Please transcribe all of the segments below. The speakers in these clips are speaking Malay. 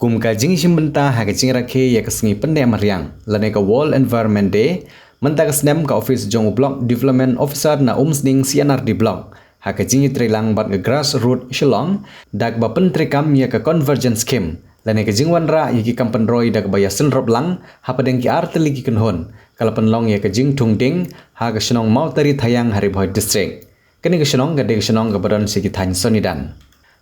kum ka jing shimbenta ha ka jing rakhe ya ka sngi pende mariang lane ka World Environment Day menta ka snem ka office jong block development officer na umsning CNRD block ha ka jing trelang bat ka grassroot shillong dak ba pentri kam ya ka convergence scheme lane ka jing wanra ya ki kampan roy dak ba ya senrop lang ha padeng ki arteli ki kunhon kalapan long ya ka jing tungding ha ka shnong mautari thayang haribhoi district kini ka shnong ga de shnong ga badan sigi than sonidan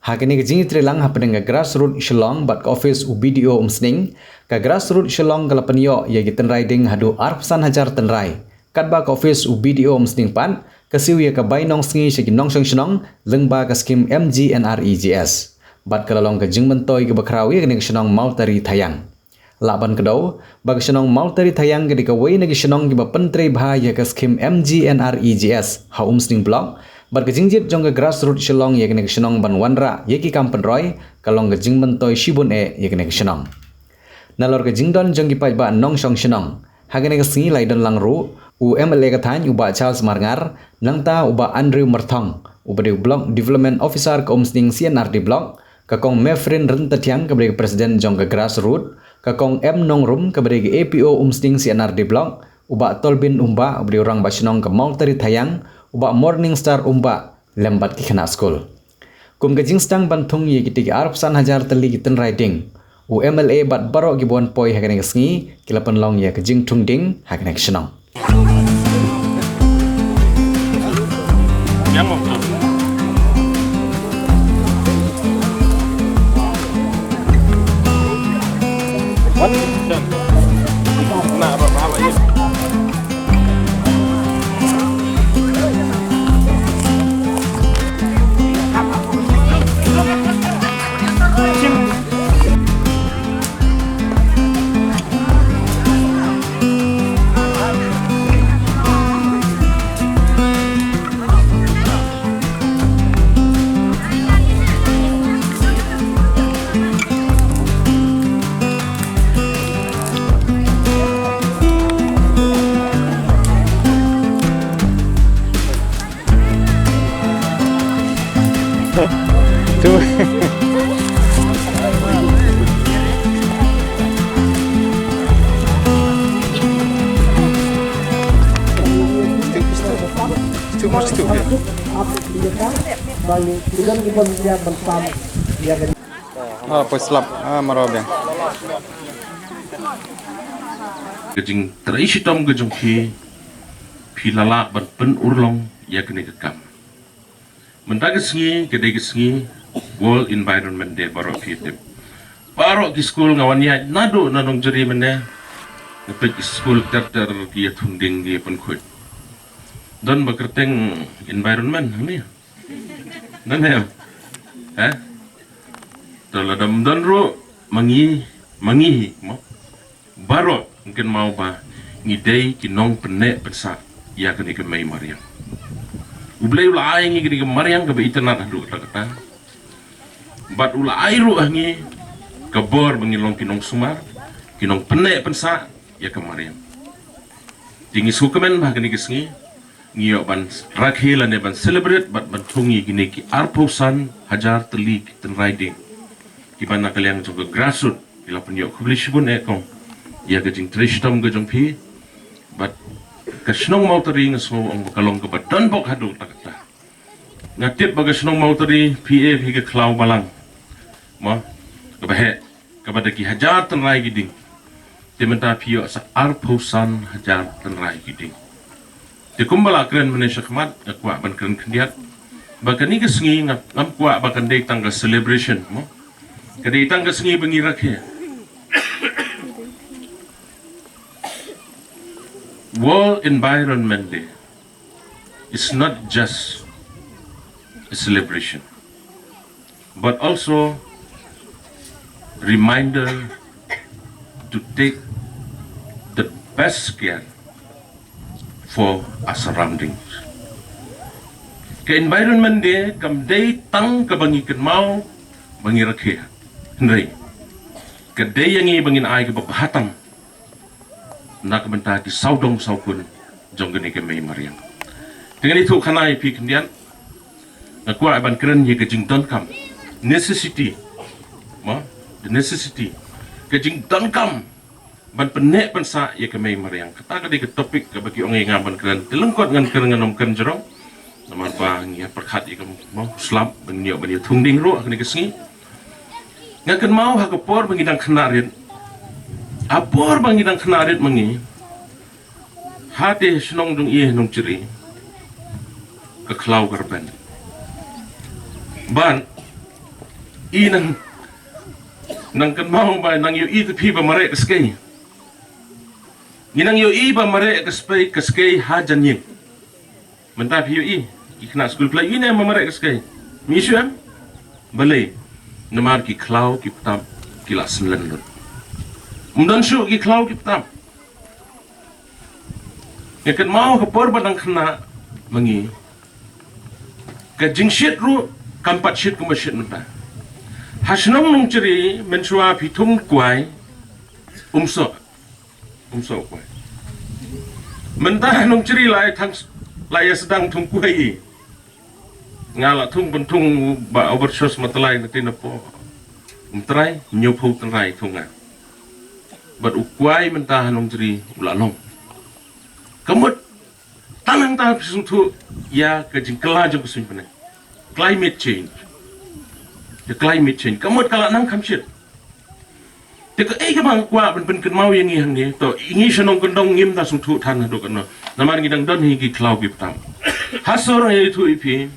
Hakini ke jingi trilang happening ke grassroots Shillong bat ke office UBDO umsning ke grassroots Shillong ke lapanyo ya gitan riding hadu arpsan hajar tenrai kat ba ke office UBDO umsning pan ke siu ya ke bainong sngi segi nong shnong lengba ke skim MGNREGS bat ke lalong ke jing mentoy ke bakrawi ke shnong mautari thayang laban kedau bag shnong mautari thayang ke ka wei nagi shnong ke pentri bha ya ke skim MGNREGS ha umsning block bar ke jingjit jong ke grassroots Shillong ye kene shnong ban wanra ye ki kampen roy kalong ke jingban toy shibun ye kene shnong nalor ke jingdon jong ki pai ba nong shong shnong hagene ke singi lai don lang ru u MLA ka than uba Charles Marngar nangta uba Andrew Marthong uba de block development officer ke umsning CNRD block ka kong Mefrin Rentatiang ke beri presiden jong ke grassroots ka kong M Nongrum ke beri APO umsning CNRD block uba Tolbin umba uba orang ba shnong ke Mautari Thayang uba Morning Star umba lembat ki khana school kum ke jingstang banthung ye kiti arpsan hajar tali kitan riding u MLA bat baro ki bon poi hakane sngi kilapan long ye ke jing tungding hakane shnong yang tu too much too pues slap marobeng kejing terisi tom kejung pilala ban pen urlong ya kene kekam mendagesngi kedegesngi World Environment Day baro fitip baro ki school ngawania nado nanong jeri mene ngepek school ter dia tunding dia pun kuit dan bekerteng environment ni dan ya dalam dan ro mangi mo baro mungkin mau ba ngidei kinong pene pensa ya kene ke mai mariang ublay ulay ngi kene ke mariang ke internet hadu kata bat ulay ru ngi kabor mengilong kinong sumar kinong pene pensa ya ke mariang tinggi sukemen bah kene kesngi ngiyo ban rakhela ne ban celebrate bat ban thungi gini ki arposan hajar teli ten riding ki ban nakaliang jong grassroot ila punyo kublish bun ekong ya gajing trishtom gajong pi bat kasnong mautari ngaso ang kalong ka badan bok hadu takata ngatip bagasnong mautari PA hi ke klau balang mo kabahe kabada ki hajar ten rai giding tementa pio sa arposan hajar ten rai giding di kumbala keren Malaysia khmat akwa ban keren kendiat bakan ni kesngi ngam kwa bakan dei tangga celebration mo kadai tangga sengi bengi rakhe World Environment Day is not just a celebration but also reminder to take the best care for our surroundings. Ke environment day kam day tang ka bangi ken mau bangi rakhe hendrai ke day yang bangin ai ke bahatang nak benta ki saudong saukun jong gani ke mai mariang dengan itu kanai pi kendian nakwa ban keren ye ke jington kam necessity ma the necessity kajing dankam ban penek pensa ya kemai mariang kata ke topik ke bagi orang yang ban keren telengkot ngan keren ngan keren jerong namar bang ya perkhat ya mau slap benia thungding ro akni kesengi ngakan mau hakapor bangidang khanarit apor bangidang khanarit mangi hati senong dung ieh nong ceri ke klau garban ban inang nang kan mau ba nang yu itu pi ba mare keskai nang yu i ba mare keskai hajan yin mentap yu i ikna school play ini ma mare keskai misuan balai namar ki klau ki ptam ki la senlen umdan shu ki klau ki ptam ya kan mau ke por badang kena mangi ke jingshit ru kampat shit kuma shit nta hasnong nung ceri mensua pitung kuai umso kuai mentah nung ceri lai tang lai sedang tung kuai ngala tung bentung ba overshot matalai nanti napo umtrai nyopu trai tunga bat ukuai mentah nung ceri ulalong kamut tanang ta suntu ya ke jingkela jeng kusimpan climate change the climate change kamut kala nang kamshit te ka ka bang kwa ben kan mau yang hang ni to ingi shanong kondong ngim ta suntu than do kan namar ngidang don hi ki cloud gi tam hasor he tu ipi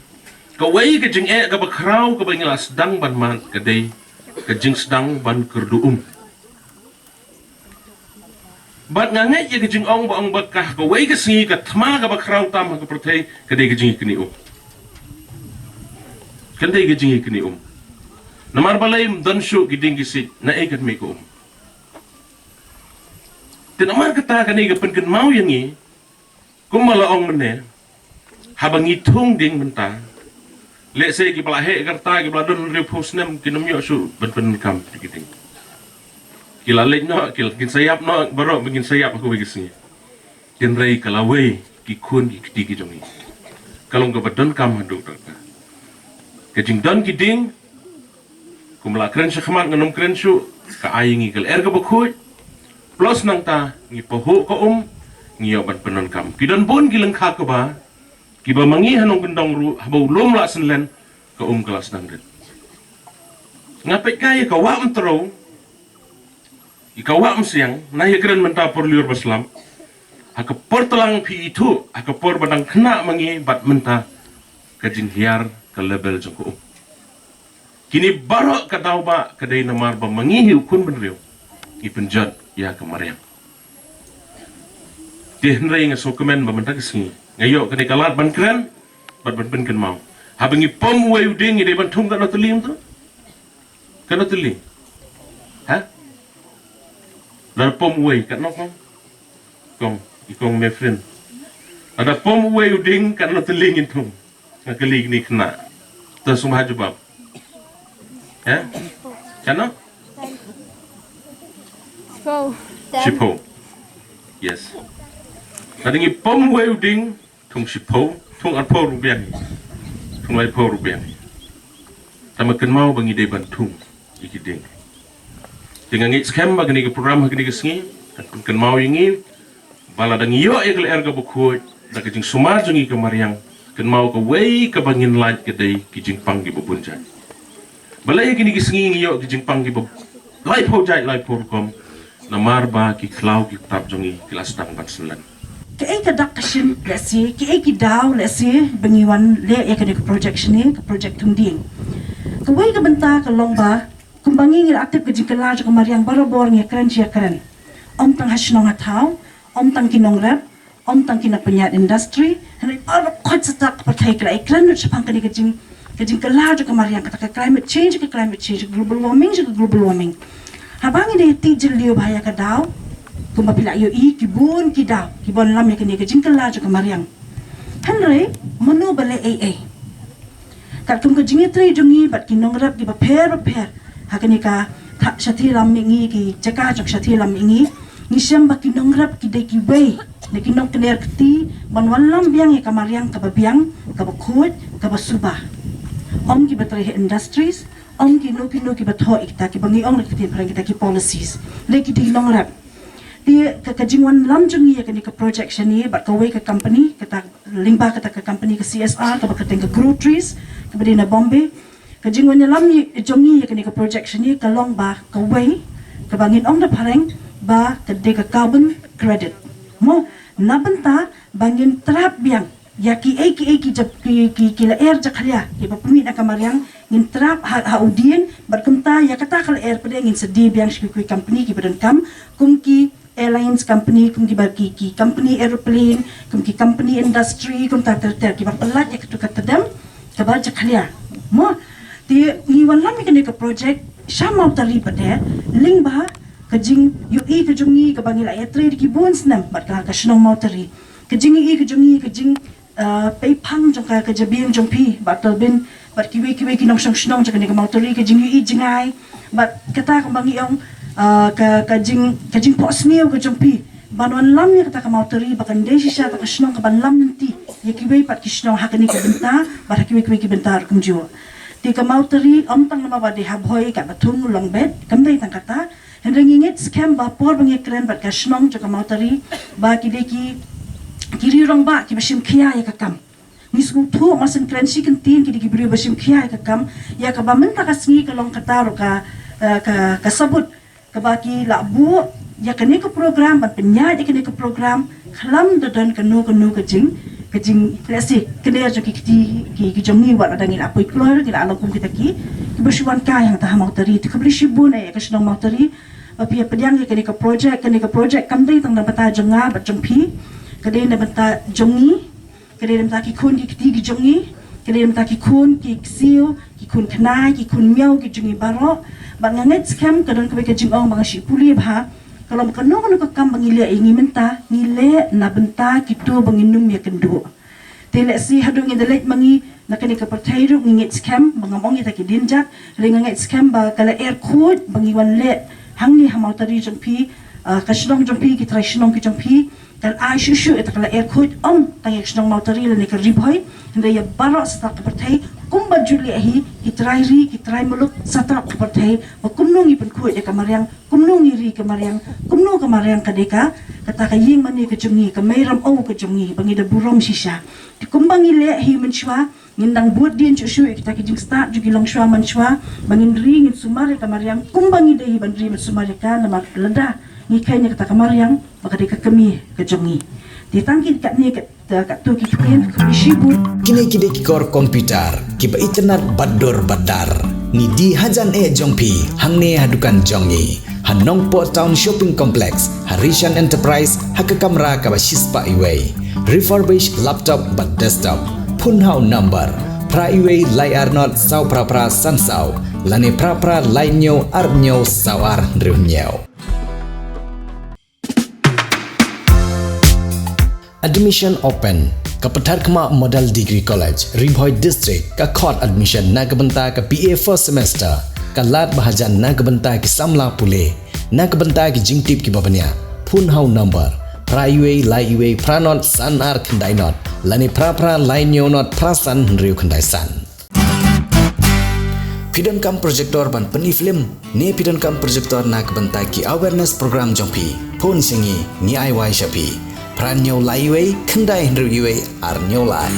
ka wei ka jing ka ba krau ka ba ngilas dang ban man ka dei ka jing sedang ban kerduum bat ngangai ya ka jing ong ba kah ka wei ka singi ka thma ka ba krau tam ka protei ka dei ka jing kini kan dei ka jing kini namar balai dan shu giding gisit na ekat me ko tin amar kata kan ega pen mau yang ni kumala ong mene habang itung ding menta le se ki bala he karta ki bala don re posnem kinum yo shu ben kam giting kila le no kin sayap no baro begin sayap aku begisni kin rei kalawei ki kun ki tigi jongi kalong ka badon kam hadu ka jing don giding kumla keren syakmat nganum keren syu ka ayingi kal erga bakhuj plus nang ta ngi poho ko ngi ban penon kam kidon bon gilang kha ka ba ki ba mangi hanong gendong ru habau lom la senlen ka kelas nang ret ngapai kaya ka wa tro i ka wa siang na ye keren menta por liur baslam ha ka por telang pi itu ha ka por badang kena mangi bat menta ka jing hiar ka level jong ko kini barok ka daw ba kadai namar ba mangihi ukun benriu i penjat ya kemariang dihnrei nga sokemen ba mentak singi ngayo kani kalat ban kren bat ban kan mau habangi pom we uding ide ban tung kana tulim tu kana tuli ha la pom we kan no kong ikong me friend ada pom we uding kana tuling intung ngakali ni kena tasum hajubab ya kana Shipo. Yes. Kadang pom welding tung shipo, tung arpo rubian. Tung arpo rubian. Tama kan mau bangi de bantung ikiding. Dengan ngit scam bagani ke program bagani ke sengi, kan mau ingi bala dang yo ekle erga bukut, da ke jing sumar jungi ke mariang, kan mau ke wei ke bangin light ke dei ke jing pang gi bubunjan. Bala ikini ke sengi yo ke jing pang gi bub. Light ho jai light ho kom. Namar ba ki klau ki tap jongi kilas dang ban selan ke ai ka dak kashin lesi ke ai ki daw lesi bengiwan le ya ke projection ni ke project tunding ke wai ka benta ka longba kumbangi ngil aktif ke jikala ka mariang barobor nge kran chia kran om tang hasnong hatau om tang kinong rap om tang kina penyat industry han ar khot satak pathai kra ikran nu chapang ke jing kala ka mariang ka climate change global warming habangi de tijil liu bahaya ka daw kumba pila yo I kibun ki daw kibon lam ya kini ke jingkala jo kamariang hanre manu bale AA tak tung ke jingi tri jungi bat kinong rap ki ba per hakani ka shathi lam mingi ki jaka jok shathi lam mingi ni syam ba kinong rap ki de ki wei ne kinong kner kti ban walam biang ya kamariang ka ba biang ka ba khut ka ba suba om ki batri industries ong ki no ki batho ikta ki bangi ong lekti perang kita ki policies leki di long rap dia kejingwan lam jungi ya ke project ni bat kawai ke company kata limba kata ke company ke CSR ke bakateng ke grow trees ke bedina Bombay kejingwan lam jungi ya ke project ni ke long ba kawai ke bangin ong da pareng ba ke de ke carbon credit mo nabenta bangin trap biang ya ki jab ki la air jakhalya ki ba pumi na kamariang ngin trap ha udien berkemta ya kata kal air pada ngin sedih biang kui company ki badan kam kum ki airlines company kum ki bagi ki company aeroplane kum ki company industry kum ta ki ba pelat ya ketu kata dam ka ba jakhalya mo ti ni wan lam ki project syamau tari pada ling ba kejing UI kejungi ke bangil air trade ki bon snam bat ka snong mau tari kejing kejungi kejing pay pang jong ka kejabiang jong pi batal bin bat kiwe ki nong snong jong ni mau tari kejing UI jingai bat kata kembangi ong kejing pos niu ke jong pi banwan lam ya kata mau tari bakan desi sha ta snong ka ban lam nanti ya kiwe pat ki snong hakani ke benta bat kiwe ki bentar kum jiwa ti ka mau tari om tang nama ba de habhoi ka batung long bed kam dai tang kata Hendang ingit scam ba por bangi keren bat ka snong jong ka mau tari ba ki kiri rong ba ki basim kia ya kakam nisku tu masin krensi kentin ki beri basim kia ya kakam ya ka ba menta ka singi ka long kataro ka sabut ka ba ki la bu ya kani ka program ban penya ya kani ka program khalam dan kanu ka jing lesi kene jo ki jong ni wa dangi la poi klor ki la alokum kita ki basuan ka yang ta mau tari ti ka beri shibun ya ka snong mau tari Pia pediang ke ka project kam dai tang na bata jonga bat jongpi kade na bata jongi kade na bata ki kun ki jongi kade na bata ki kun ki xiu ki kun kana ki kun miao ki jongi baro ba nganget scam kadon ka jingong mga shipuli ba kalau makano ka kam bangile ingi menta ngile na benta ki tu banginum ya kendo tele si hadung in the late mangi na kani ka pertairu ngit scam bangamong ita ki dinjak ringanget scam ba kala air code bangiwan le hang ni hamau tari jong pi kashnong jong pi ki trai shnong ki jong pi kal ai shushu eta kala air code om tang shnong mau tari le ne ka ribhoi hinde ya baro sta ka pertai kumba juli ahi ki trai muluk satra ka pertai ba kumnong ipun khu ya kamariang kumnong iri kamariang kumno kamariang kadeka kata ka ying mani ka jongi ka mairam au ka jongi bangi da burom shisha ti kumbangi le hi menchwa ngindang buat din shushu kita ki jing start jugi long shwa manchwa bangin ring sumare kamariang kumbangi dei bandri sumare ka na leda ni kaynya kata kamariang maka de ka kami ka jongi di tangki kat ni kat tu ki ken ka shibu kini ki kor komputer ki ba internet badar ni di hajan jongpi hangne hadukan jongi Hanong Po Town Shopping Complex, Harishan Enterprise, Haka Kamera Kaba Shispa Iway, Refurbished Laptop but Desktop, Punhau Number, Pra Iway Lai Arnot Sau Pra San Sau, Lane Pra Lai Nyo Arnyo Sawar Riunyao. Admission Open, Kapatar Kema Model Degree College, Ribhoi District, Ka Court Admission Nagabenta Ka PA First Semester, Kalat bahajan na kebenta ki samla pule na kebenta ki jingtip ki babanya Punhau Number Praiwe Laiwe Pranot Sanar Kendai Not Lani Pra Lain Not Prasan Riu Kendai San Pidon Kam Projector ban peni film ne Pidon Kam Projector na kebenta ki awareness program jongpi pun singi ni ai wai shapi Pranyo Laiwe Kendai Riu Iwe Arnyo Lai